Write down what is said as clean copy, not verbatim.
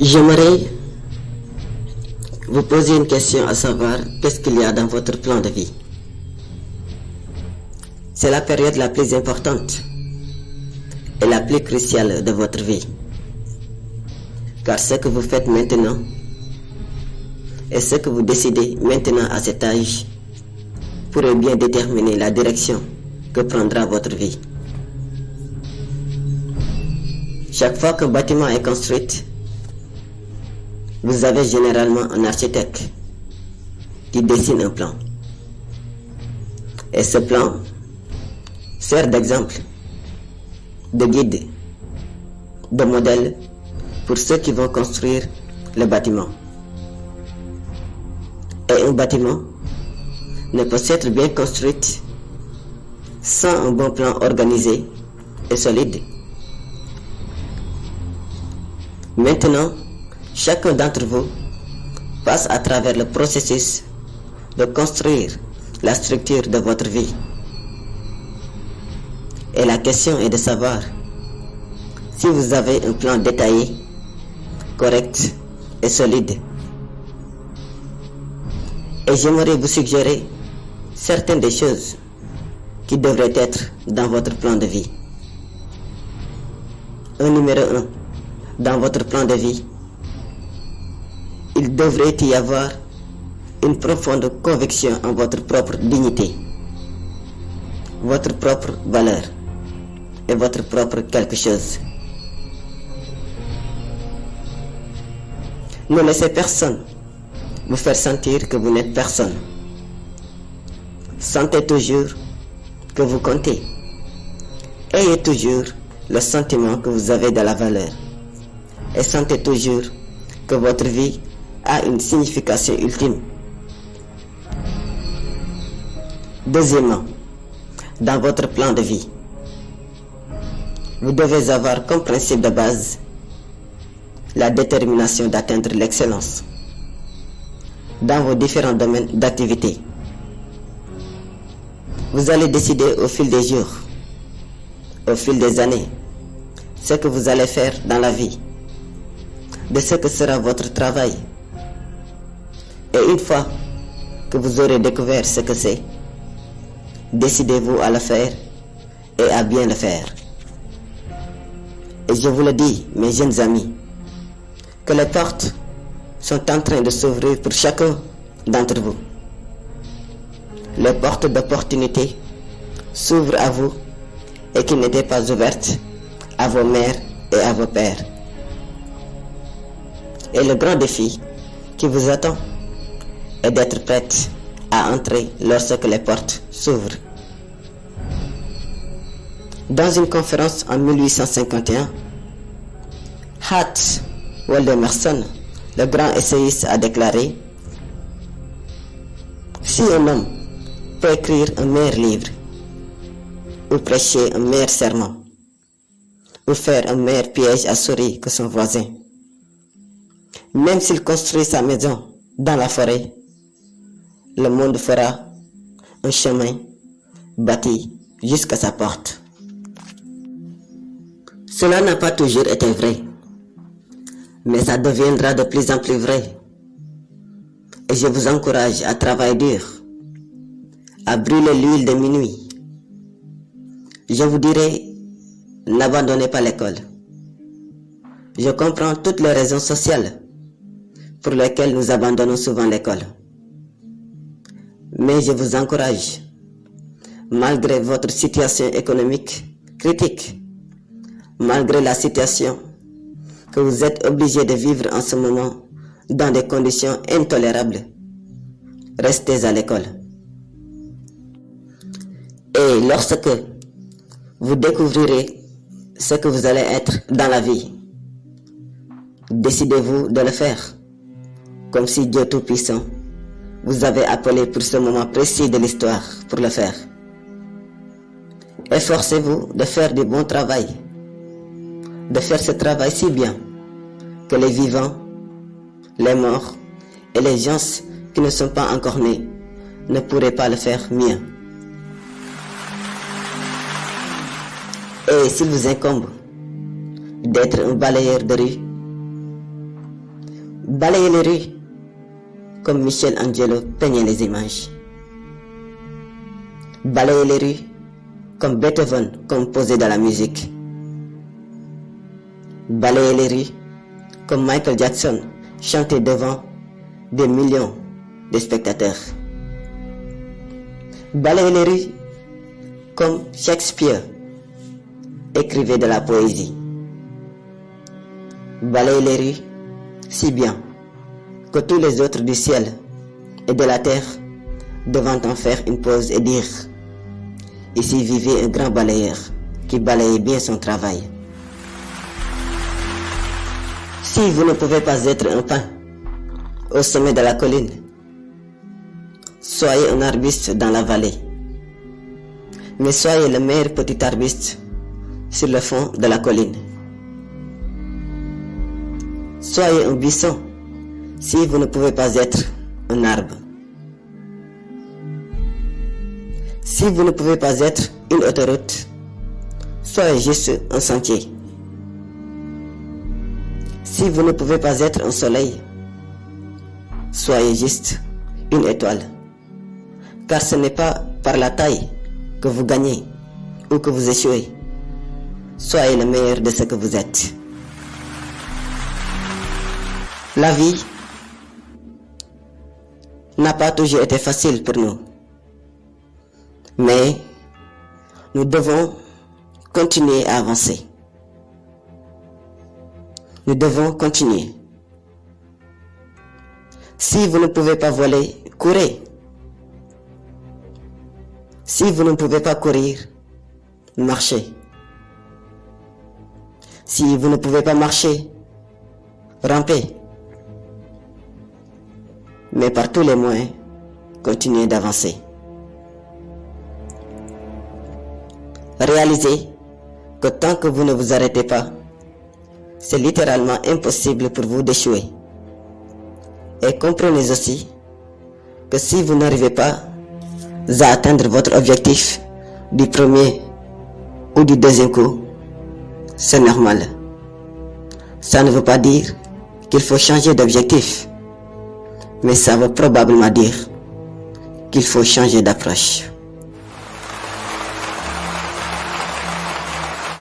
J'aimerais vous poser une question à savoir qu'est-ce qu'il y a dans votre plan de vie. C'est la période la plus importante et la plus cruciale de votre vie. Car ce que vous faites maintenant et ce que vous décidez maintenant à cet âge pourrait bien déterminer la direction que prendra votre vie. Chaque fois qu'un bâtiment est construit, vous avez généralement un architecte qui dessine un plan. Et ce plan sert d'exemple, de guide, de modèle pour ceux qui vont construire le bâtiment. Et un bâtiment ne peut être bien construit sans un bon plan organisé et solide. Maintenant, chacun d'entre vous passe à travers le processus de construire la structure de votre vie. Et la question est de savoir si vous avez un plan détaillé, correct et solide. Et j'aimerais vous suggérer certaines des choses qui devraient être dans votre plan de vie. Numéro 1. Dans votre plan de vie, il devrait y avoir une profonde conviction en votre propre dignité, votre propre valeur et votre propre quelque chose. Ne laissez personne vous faire sentir que vous n'êtes personne. Sentez toujours que vous comptez. Ayez toujours le sentiment que vous avez de la valeur. Et sentez toujours que votre vie a une signification ultime. Deuxièmement, dans votre plan de vie, vous devez avoir comme principe de base la détermination d'atteindre l'excellence dans vos différents domaines d'activité. Vous allez décider au fil des jours, au fil des années, ce que vous allez faire dans la vie, de ce que sera votre travail. Et une fois que vous aurez découvert ce que c'est, décidez-vous à le faire et à bien le faire. Et je vous le dis, mes jeunes amis, que les portes sont en train de s'ouvrir pour chacun d'entre vous. Les portes d'opportunité s'ouvrent à vous et qui n'étaient pas ouvertes à vos mères et à vos pères. Et le grand défi qui vous attend est d'être prête à entrer lorsque les portes s'ouvrent. Dans une conférence en 1851, Hans Waldemerson, le grand essayiste, a déclaré: si un homme peut écrire un meilleur livre, ou prêcher un meilleur sermon, ou faire un meilleur piège à souris que son voisin, même s'il construit sa maison dans la forêt, le monde fera un chemin bâti jusqu'à sa porte. Cela n'a pas toujours été vrai, mais ça deviendra de plus en plus vrai. Et je vous encourage à travailler dur, à brûler l'huile de minuit. Je vous dirai, n'abandonnez pas l'école. Je comprends toutes les raisons sociales pour lesquelles nous abandonnons souvent l'école. Mais je vous encourage, malgré votre situation économique critique, malgré la situation que vous êtes obligé de vivre en ce moment dans des conditions intolérables, restez à l'école. Et lorsque vous découvrirez ce que vous allez être dans la vie, décidez-vous de le faire, comme si Dieu Tout-Puissant vous avait appelé pour ce moment précis de l'histoire pour le faire. Efforcez-vous de faire du bon travail, de faire ce travail si bien que les vivants, les morts et les gens qui ne sont pas encore nés ne pourraient pas le faire mieux. Et s'il vous incombe d'être un balayeur de rue, Balayez les rues comme Michelangelo peignait les images. Balayez les rues comme Beethoven composait de la musique. Balayez les rues comme Michael Jackson chantait devant des millions de spectateurs. Balayez les rues comme Shakespeare écrivait de la poésie. Balayez les rues si bien que tous les autres du ciel et de la terre devant en faire une pause et dire: ici vivait un grand balayeur qui balayait bien son travail. Si vous ne pouvez pas être un pin au sommet de la colline, soyez un arbuste dans la vallée, mais soyez le meilleur petit arbuste sur le fond de la colline. Soyez un buisson si vous ne pouvez pas être un arbre. Si vous ne pouvez pas être une autoroute, soyez juste un sentier. Si vous ne pouvez pas être un soleil, soyez juste une étoile. Car ce n'est pas par la taille que vous gagnez ou que vous échouez. Soyez le meilleur de ce que vous êtes. La vie n'a pas toujours été facile pour nous. Mais nous devons continuer à avancer. Nous devons continuer. Si vous ne pouvez pas voler, courez. Si vous ne pouvez pas courir, marchez. Si vous ne pouvez pas marcher, rampez. Mais par tous les moyens, continuez d'avancer. Réalisez que tant que vous ne vous arrêtez pas, c'est littéralement impossible pour vous d'échouer. Et comprenez aussi que si vous n'arrivez pas à atteindre votre objectif du premier ou du deuxième coup, c'est normal. Ça ne veut pas dire qu'il faut changer d'objectif, mais ça veut probablement dire qu'il faut changer d'approche.